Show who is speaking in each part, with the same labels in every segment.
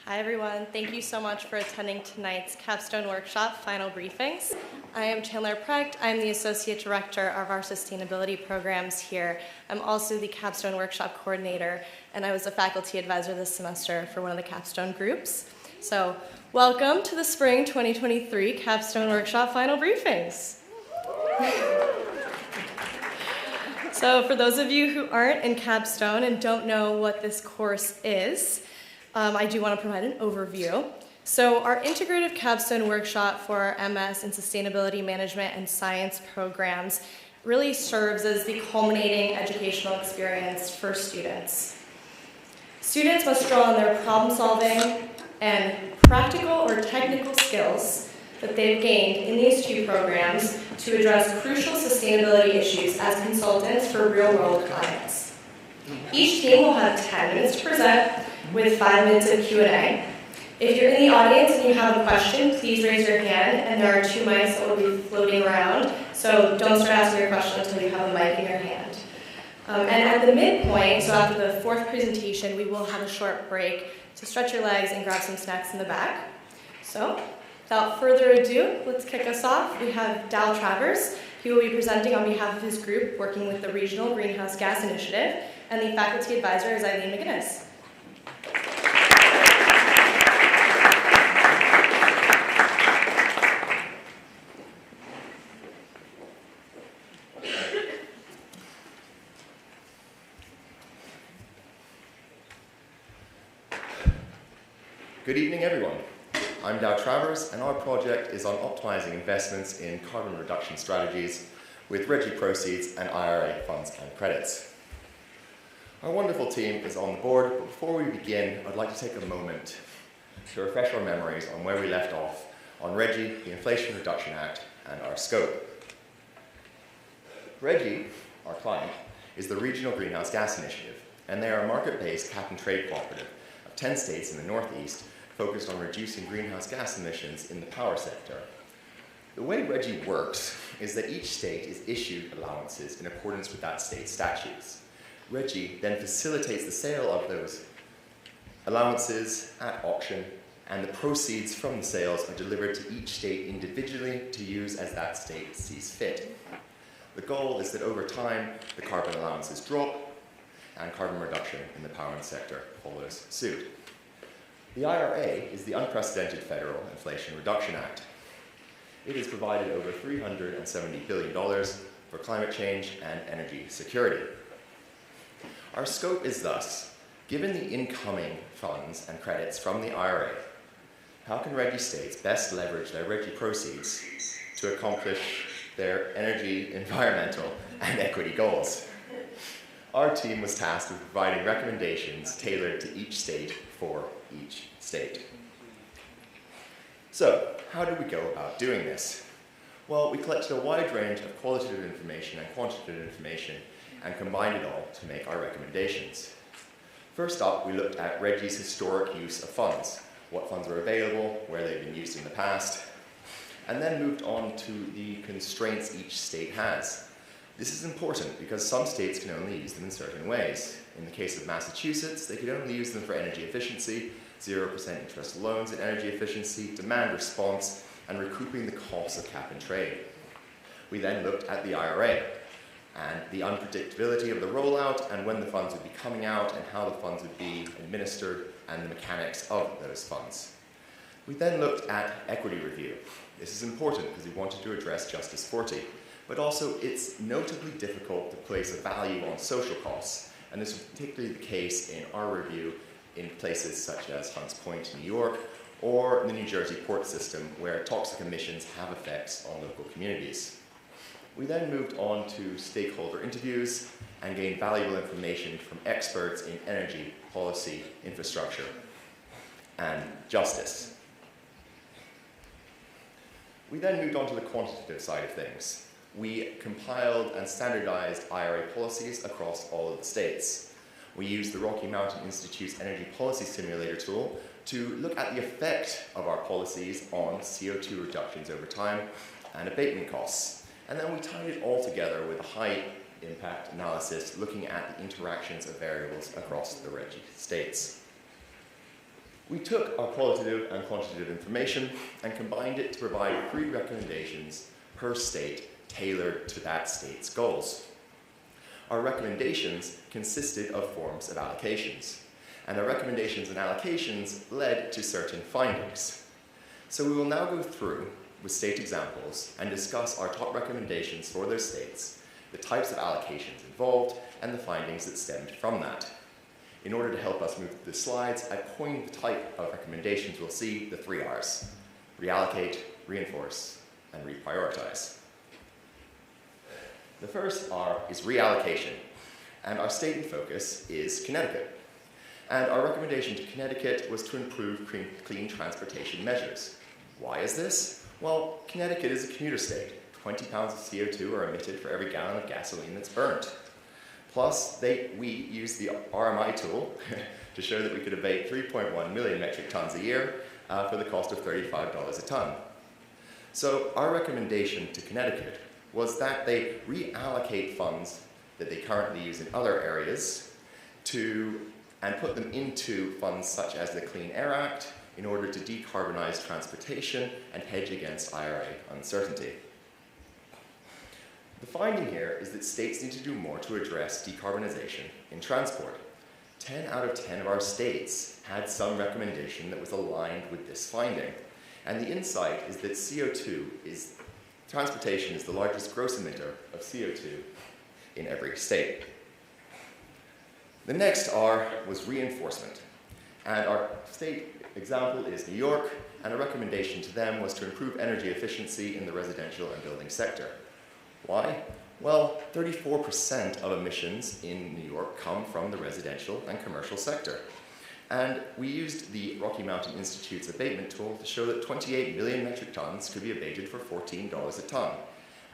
Speaker 1: Hi everyone, thank you so much for attending tonight's Capstone Workshop Final Briefings. I am Chandler Precht. I'm the Associate Director of our Sustainability Programs here. I'm also the Capstone Workshop Coordinator, and I was a faculty advisor this semester for one of the Capstone groups. So, welcome to the Spring 2023 Capstone Workshop Final Briefings. So for those of you who aren't in Capstone and don't know what this course is, I do want to provide an overview. So our integrative capstone workshop for our MS in Sustainability Management and Science programs really serves as the culminating educational experience for students. Students must draw on their problem solving and practical or technical skills that they've gained in these two programs to address crucial sustainability issues as consultants for real-world clients. Each team will have 10 minutes to present with 5 minutes of Q&A. If you're in the audience and you have a question, please raise your hand, and there are 2 mics that will be floating around, so don't start asking your question until you have a mic in your hand. And at the midpoint, so after the 4th presentation, we will have a short break to stretch your legs and grab some snacks in the back. So, without further ado, let's kick us off. We have Dal Travers. He will be presenting on behalf of his group working with the Regional Greenhouse Gas Initiative, and the faculty advisor is Eileen McGinnis.
Speaker 2: Good evening, everyone. I'm Dal Travers, and our project is on optimizing investments in carbon reduction strategies with RGGI proceeds and IRA funds and credits. Our wonderful team is on the board, but before we begin, I'd like to take a moment to refresh our memories on where we left off on RGGI, the Inflation Reduction Act, and our scope. RGGI, our client, is the Regional Greenhouse Gas Initiative, and they are a market-based cap-and-trade cooperative of 10 states in the Northeast focused on reducing greenhouse gas emissions in the power sector. The way RGGI works is that each state is issued allowances in accordance with that state's statutes. RGGI then facilitates the sale of those allowances at auction, and the proceeds from the sales are delivered to each state individually to use as that state sees fit. The goal is that over time, the carbon allowances drop, and carbon reduction in the power sector follows suit. The IRA is the unprecedented federal Inflation Reduction Act. It has provided over $370 billion for climate change and energy security. Our scope is thus, given the incoming funds and credits from the IRA, how can RGGI states best leverage their RGGI proceeds to accomplish their energy, environmental, and equity goals? Our team was tasked with providing recommendations tailored to each state for each state. So, how did we go about doing this? Well, we collected a wide range of qualitative information and quantitative information and combined it all to make our recommendations. First up, we looked at RGGI's historic use of funds, what funds were available, where they've been used in the past, and then moved on to the constraints each state has. This is important because some states can only use them in certain ways. In the case of Massachusetts, they could only use them for energy efficiency, 0% interest loans in energy efficiency, demand response, and recouping the costs of cap and trade. We then looked at the IRA and the unpredictability of the rollout and when the funds would be coming out and how the funds would be administered and the mechanics of those funds. We then looked at equity review. This is important because we wanted to address Justice 40. But also it's notably difficult to place a value on social costs, and this was particularly the case in our review in places such as Hunts Point, New York, or the New Jersey port system, where toxic emissions have effects on local communities. We then moved on to stakeholder interviews and gained valuable information from experts in energy, policy, infrastructure, and justice. We then moved on to the quantitative side of things. We compiled and standardized IRA policies across all of the states. We used the Rocky Mountain Institute's Energy Policy Simulator tool to look at the effect of our policies on CO2 reductions over time and abatement costs. And then we tied it all together with a high impact analysis looking at the interactions of variables across the RGGI states. We took our qualitative and quantitative information and combined it to provide 3 recommendations per state tailored to that state's goals. Our recommendations consisted of forms of allocations, and our recommendations and allocations led to certain findings. So we will now go through with state examples and discuss our top recommendations for those states, the types of allocations involved, and the findings that stemmed from that. In order to help us move through the slides, I coined the type of recommendations we'll see, the 3 R's: reallocate, reinforce, and reprioritize. The first R is reallocation, and our state in focus is Connecticut. And our recommendation to Connecticut was to improve clean transportation measures. Why is this? Well, Connecticut is a commuter state. 20 pounds of CO2 are emitted for every gallon of gasoline that's burnt. Plus, we used the RMI tool to show that we could abate 3.1 million metric tons a year for the cost of $35 a ton. So our recommendation to Connecticut was that they reallocate funds that they currently use in other areas and put them into funds such as the Clean Air Act in order to decarbonize transportation and hedge against IRA uncertainty. The finding here is that states need to do more to address decarbonization in transport. 10 out of 10 of our states had some recommendation that was aligned with this finding. And the insight is that transportation is the largest gross emitter of CO2 in every state. The next R was reinforcement. And our state example is New York, and a recommendation to them was to improve energy efficiency in the residential and building sector. Why? Well, 34% of emissions in New York come from the residential and commercial sector. And we used the Rocky Mountain Institute's abatement tool to show that 28 million metric tons could be abated for $14 a ton.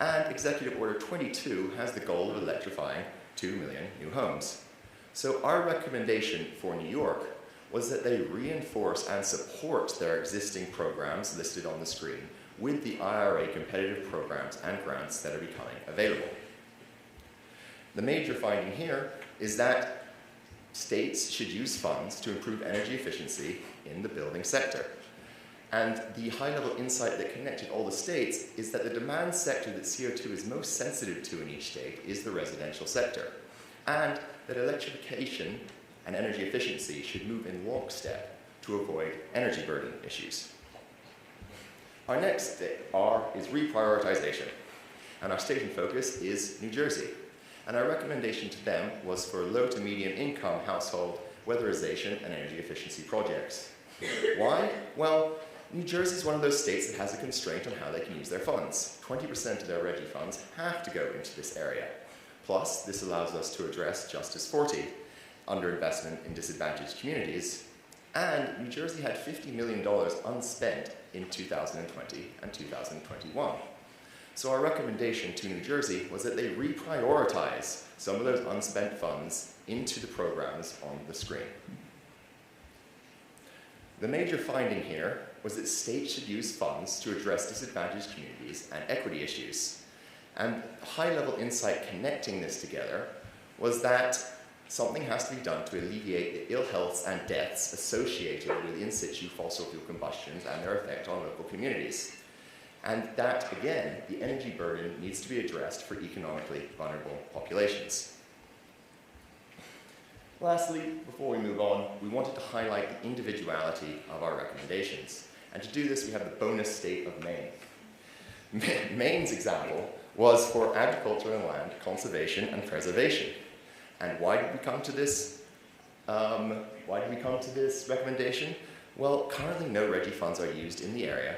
Speaker 2: And Executive Order 22 has the goal of electrifying 2 million new homes. So our recommendation for New York was that they reinforce and support their existing programs listed on the screen with the IRA competitive programs and grants that are becoming available. The major finding here is that states should use funds to improve energy efficiency in the building sector. And the high-level insight that connected all the states is that the demand sector that CO2 is most sensitive to in each state is the residential sector, and that electrification and energy efficiency should move in lockstep to avoid energy burden issues. Our next R is reprioritization, and our state in focus is New Jersey. And our recommendation to them was for low to medium income household weatherization and energy efficiency projects. Why? Well, New Jersey is one of those states that has a constraint on how they can use their funds. 20% of their RGGI funds have to go into this area. Plus, this allows us to address Justice 40, underinvestment in disadvantaged communities, and New Jersey had $50 million unspent in 2020 and 2021. So our recommendation to New Jersey was that they reprioritize some of those unspent funds into the programs on the screen. The major finding here was that states should use funds to address disadvantaged communities and equity issues. And high-level insight connecting this together was that something has to be done to alleviate the ill healths and deaths associated with in-situ fossil fuel combustions and their effect on local communities. And that, again, the energy burden needs to be addressed for economically vulnerable populations. Lastly, before we move on, we wanted to highlight the individuality of our recommendations. And to do this, we have the bonus state of Maine. Maine's example was for agriculture and land conservation and preservation. And why did we come to this? Recommendation? Well, currently no RGGI funds are used in the area,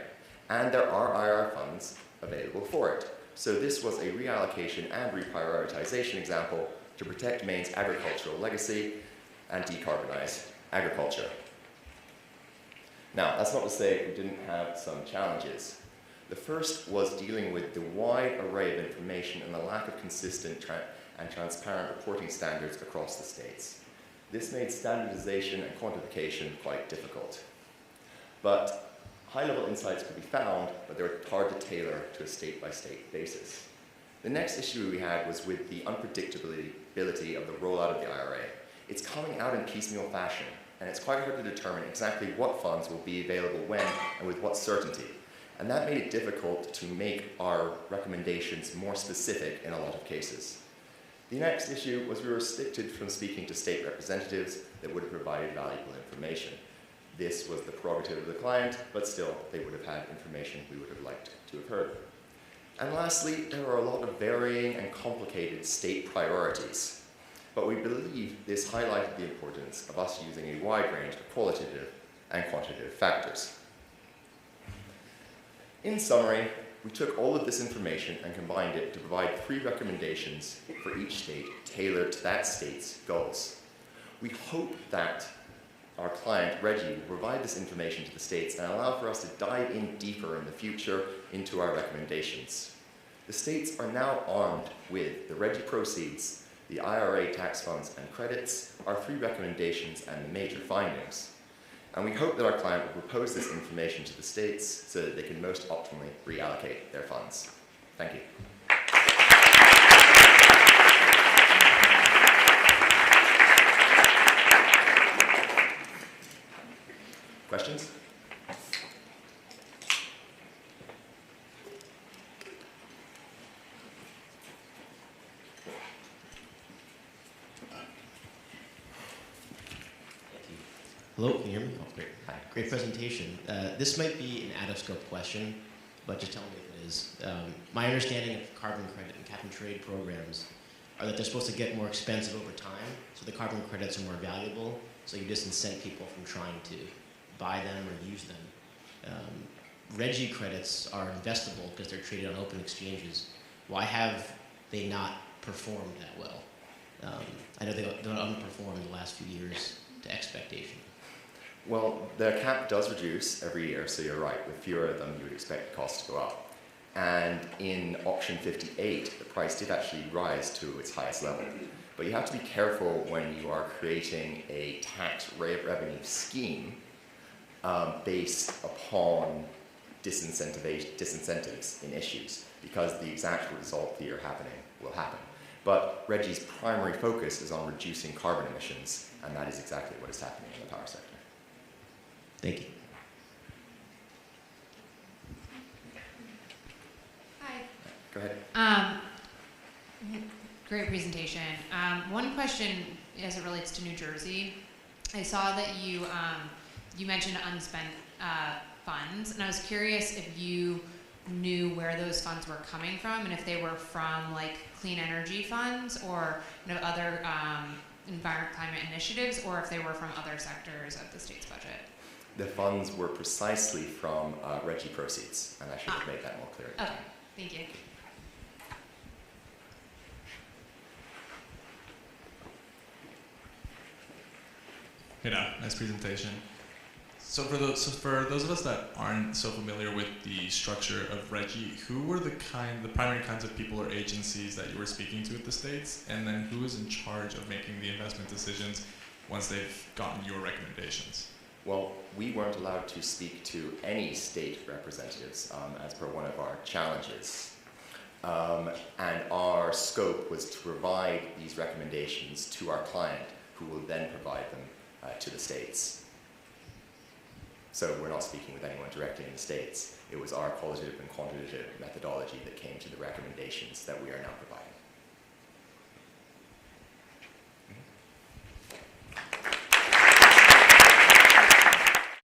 Speaker 2: and there are IR funds available for it. So this was a reallocation and reprioritization example to protect Maine's agricultural legacy and decarbonize agriculture. Now, that's not to say we didn't have some challenges. The first was dealing with the wide array of information and the lack of consistent and transparent reporting standards across the states. This made standardization and quantification quite difficult. But high-level insights could be found, but they were hard to tailor to a state-by-state basis. The next issue we had was with the unpredictability of the rollout of the IRA. It's coming out in piecemeal fashion. and it's quite hard to determine exactly what funds will be available when and with what certainty. And that made it difficult to make our recommendations more specific in a lot of cases. The next issue was we were restricted from speaking to state representatives that would have provided valuable information. This was the prerogative of the client, but still, they would have had information we would have liked to have heard. And lastly, there are a lot of varying and complicated state priorities. But we believe this highlighted the importance of us using a wide range of qualitative and quantitative factors. In summary, we took all of this information and combined it to provide 3 recommendations for each state tailored to that state's goals. We hope that our client, Reggie, will provide this information to the states and allow for us to dive in deeper in the future into our recommendations. The states are now armed with the Reggie proceeds, the IRA tax funds and credits, our 3 recommendations and the major findings. And we hope that our client will propose this information to the states so that they can most optimally reallocate their funds. Thank you. Questions?
Speaker 3: Hello, can you hear me? Oh, great. Hi. Great presentation. This might be an out-of-scope question, but just tell me if it is. My understanding of carbon credit and cap and trade programs are that they're supposed to get more expensive over time, so the carbon credits are more valuable, so you disincent people from trying to buy them or use them. RGGI credits are investable because they're traded on open exchanges. Why have they not performed that well? I know they've underperformed the last few years to expectation.
Speaker 2: Well, the cap does reduce every year, so you're right. With fewer of them, you would expect costs to go up. And in auction 58, the price did actually rise to its highest level. But you have to be careful when you are creating a tax revenue scheme based upon disincentives in issues, because the exact result that you're happening will happen. But RGGI's primary focus is on reducing carbon emissions, and that is exactly what is happening in the power sector.
Speaker 3: Thank you.
Speaker 4: Hi.
Speaker 2: Go ahead.
Speaker 4: Great presentation. One question as it relates to New Jersey. I saw that you mentioned unspent funds, and I was curious if you knew where those funds were coming from, and if they were from like clean energy funds or other environment climate initiatives, or if they were from other sectors of the state's budget.
Speaker 2: The funds were precisely from RGGI proceeds, and I should have made that more clear.
Speaker 4: Okay, thank you.
Speaker 5: Hey now, nice presentation. So for those of us that aren't so familiar with the structure of RGGI, who were the primary kinds of people or agencies that you were speaking to at the states, and then who is in charge of making the investment decisions once they've gotten your recommendations?
Speaker 2: Well, we weren't allowed to speak to any state representatives as per one of our challenges. And our scope was to provide these recommendations to our client, who will then provide them to the states. So we're not speaking with anyone directly in the states. It was our qualitative and quantitative methodology that came to the recommendations that we are now providing.